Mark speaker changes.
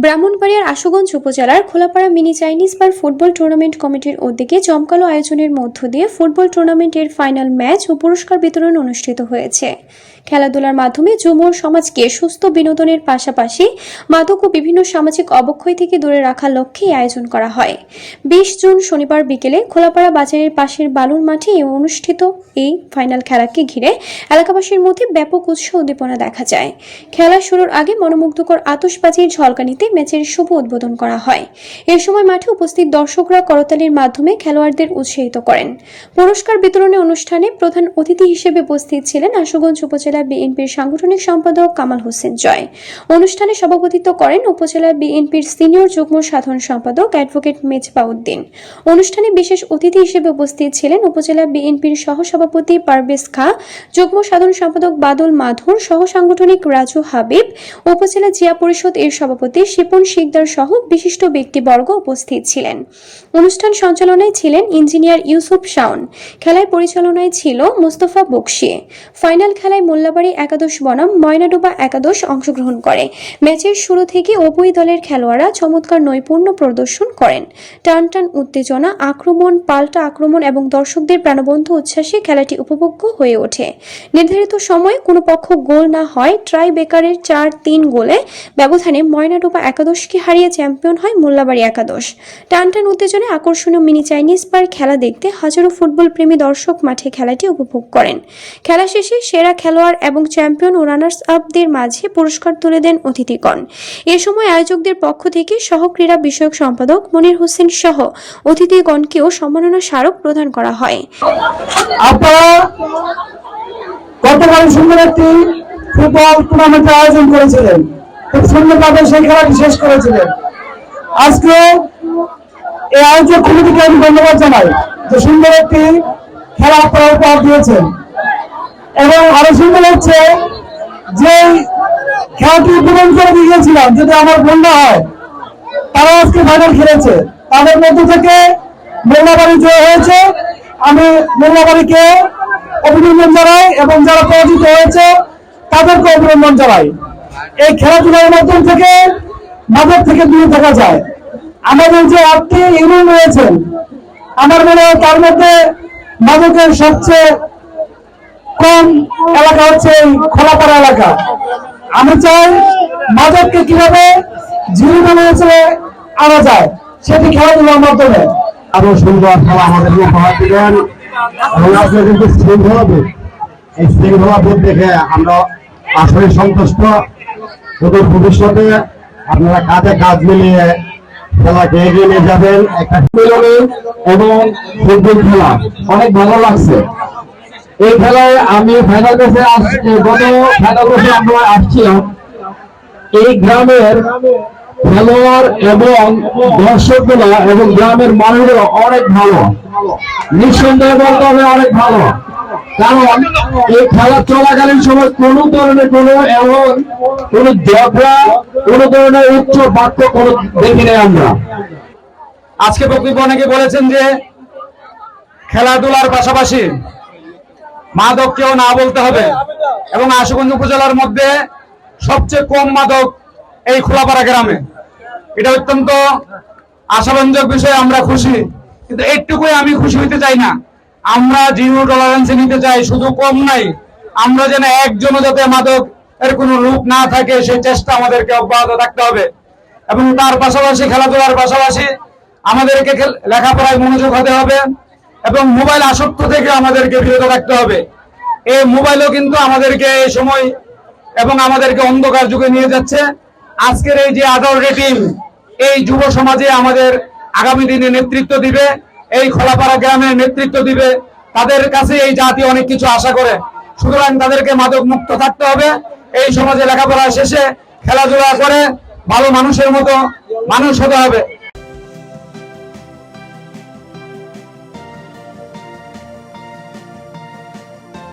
Speaker 1: ব্রাহ্মণবাড়িয়ার আশুগঞ্জ উপজেলার Kholapara mini Chinese বার football tournament কমিটির উদ্যোগে জমকালো আয়োজনের মধ্য দিয়ে ফুটবল টুর্নামেন্টের ফাইনাল ম্যাচ ও পুরস্কার বিতরণ অনুষ্ঠিত হয়েছে। খেলাধুলার মাধ্যমে যুব সমাজকে সুস্থ বিনোদনের পাশাপাশি মাদক ও বিভিন্ন সামাজিক অবক্ষয় থেকে দূরে রাখার লক্ষ্যে আয়োজন করা হয়। 20 জুন শনিবার বিকেলে খোলাপাড়া বাজারের পাশের বালুর মাঠে অনুষ্ঠিত এই ফাইনাল খেলাকে ঘিরে এলাকাবাসীর মধ্যে ব্যাপক উৎসাহ উদ্দীপনা দেখা যায়। খেলা শুরুর আগে মনোমুগ্ধকর আতশবাজির ঝলকানিতে ম্যাচের শুভ উদ্বোধন করা হয়। এই সময় মাঠে উপস্থিত দর্শকরা করতালির মাধ্যমে খেলোয়াড়দের উৎসাহিত করেন। পুরস্কার বিতরণী অনুষ্ঠানে প্রধান অতিথি হিসেবে উপস্থিত ছিলেন আশুগঞ্জ উপজেলা বিএনপির সাংগঠনিক সম্পাদক কামাল হোসেন জয়। অনুষ্ঠানে সভাপতিত্ব করেন উপজেলা বিএনপির সিনিয়র যুগ্ম সাধারণ সম্পাদক অ্যাডভোকেট মেজবা উদ্দিন। অনুষ্ঠানে বিশেষ অতিথি হিসেবে উপস্থিত ছিলেন উপজেলা বিএনপির সহসভাপতি পারভেজ খাঁ, যুগ্ম সাধারণ সম্পাদক বাদল মাধুর, সহ সাংগঠনিক রাজু হাবিব, উপজেলা জিয়া পরিষদ এর সভাপতি শিপন শিকদার সহ বিশিষ্ট ব্যক্তিবর্গ উপস্থিত ছিলেন। অনুষ্ঠান সঞ্চালনায় ছিলেন ইঞ্জিনিয়ার ইউসুফ শাওন। খেলায় পরিচালনায় ছিল মুস্তফা বকশি। ফাইনাল খেলায় মোল্লাবাড়ি একাদশ বনাম ময়নাডোবা একাদশ অংশগ্রহণ করে। ম্যাচের শুরু থেকে উভয় দলের খেলোয়াড়রা চমৎকার নৈপুণ্য প্রদর্শন করেন। টান টান উত্তেজনা, আক্রমণ, পাল্টা আক্রমণ এবং দর্শকদের প্রাণবন্ত উচ্ছ্বাসে খেলাটি উপভোগ্য হয়ে ওঠে। নির্ধারিত সময়ে কোনো পক্ষ গোল না হয় ট্রাই বেকারের 4-3 গোলে ব্যবধানে ময়নাডোবা একাদশকে হারিয়ে চ্যাম্পিয়ন হয় মোল্লাবাড়ি একাদশ। টান টান উত্তেজনায় আকর্ষণীয় মিনি চাইনিজ বার খেলা দেখতে হাজারো ফুটবল প্রেমী দর্শক মাঠে খেলাটি উপভোগ করেন। খেলা শেষে সেরা খেলোয়াড় এবং চ্যাম্পিয়ন ও রানার্স আপদের মাঝে পুরস্কার তুলে দেন অতিথিগণ। এ সময় আয়োজকদের পক্ষ থেকে সহ ক্রীড়া বিষয়ক সম্পাদক মনির হোসেন সহ অতিথিগণকেও সম্মাননা স্মারক প্রদান করা হয়।
Speaker 2: গতকাল সুন্দর একটি ফুটবল টুর্নামেন্টের আয়োজন করেছিলেন, খুব সুন্দরভাবে সেই খেলাটি শেষ করেছিলেন। আজকে এই আয়োজক কমিটিকে আমি ধন্যবাদ জানাই যে সুন্দর একটি খেলা আপনারা উপহার দিয়েছেন। এবং আরো সুন্দর হচ্ছে যে খেলাটি উদ্বোধন করে দিয়েছিলাম, যদি আমার বন্যা হয় তারা আজকে ফাইনাল খেলেছে, তাদের মধ্য থেকে মোল্লাবাড়ি জয় হয়েছে। আমি মোল্লাবাড়িকে অভিনন্দন জানাই এবং যারা পরাজিত হয়েছে তাদেরকে অভিনন্দন জানাই। এই খেলাধুলার মাধ্যম থেকে মাদক থেকে দূরে থাকা যায়। আমাদের যে 8টি ইউনিয়ন রয়েছেন, আমার মনে হয় তার মধ্যে মাদকের সবচেয়ে কম এলাকা হচ্ছে এই খোলাপাড়া এলাকা। আমি চাই মাদককে কিভাবে জীবনে আনা যায় সেটি খেলাধুলার মাধ্যমে।
Speaker 3: আরো সুন্দর খেলা আমাদেরকে উপহার দিলেন এবং আপনি কিন্তু শৃঙ্খলাবোধ, এই শৃঙ্খলাবোধ দেখে আমরা আসলে সন্তুষ্ট। সুদূর ভবিষ্যতে আপনারা কাঁধে কাঁধ মিলিয়ে খেলাকে এগিয়ে নিয়ে যাবেন। একটা মিলনে এবং ফুটবল খেলা অনেক ভালো লাগছে। এই খেলায় আমি ফাইনাল ম্যাচে গত ফাইনাল ম্যাচে আমরা আসছিলাম। এই গ্রামের খেলোয়াড় এবং দর্শকগুলা এবং গ্রামের মানুষগুলো অনেক ভালো, নিঃসন্দেহে বলতে হবে অনেক ভালো। কারণ এই খেলা চলাকালীন সময় কোনো ধরনের এমন ঝগড়া, কোনো ধরনের উচ্চ বাক্য কোনো দেখি নাই আমরা।
Speaker 2: আজকে বক্তব্য অনেকে বলেছেন যে খেলাধুলার পাশাপাশি মাদককেও না বলতে হবে, এবং আশুগঞ্জ উপজেলার মধ্যে সবচেয়ে কম মাদক এই খোলাপাড়া গ্রামে। এটা অত্যন্ত আশাব্যঞ্জক বিষয়, আমরা খুশি। কিন্তু একটুকুই আমি খুশি হইতে চাই না, আমরা জিরো টলারেন্সে নিতে চাই। শুধু কম নাই, আমরা যেন একজনও যাতে মাদক এর কোনো রূপ না থাকে সেই চেষ্টা আমাদেরকে অব্যাহত রাখতে হবে। এবং তার পাশাপাশি খেলাধুলার পাশাপাশি আমাদেরকে লেখাপড়ায় মনোযোগ হতে হবে এবং মোবাইল আসক্ত থেকে আমাদেরকে বিরত রাখতে হবে। এই মোবাইলও কিন্তু আমাদেরকে এই সময় এবং আমাদেরকে অন্ধকার যুগে নিয়ে যাচ্ছে। আজকের এই যে 18টি টিম এই যুব সমাজে আমাদের আগামী দিনে নেতৃত্ব দিবে, এই খোলাপাড়া গ্রামের নেতৃত্ব দিবে। তাদের কাছে এই জাতি অনেক কিছু আশা করে, সুতরাং তাদেরকে মাদক মুক্ত থাকতে হবে। এই সমাজে লেখাপড়া শেষে খেলাধুলা করে ভালো মানুষের মতো মানুষ হতে হবে।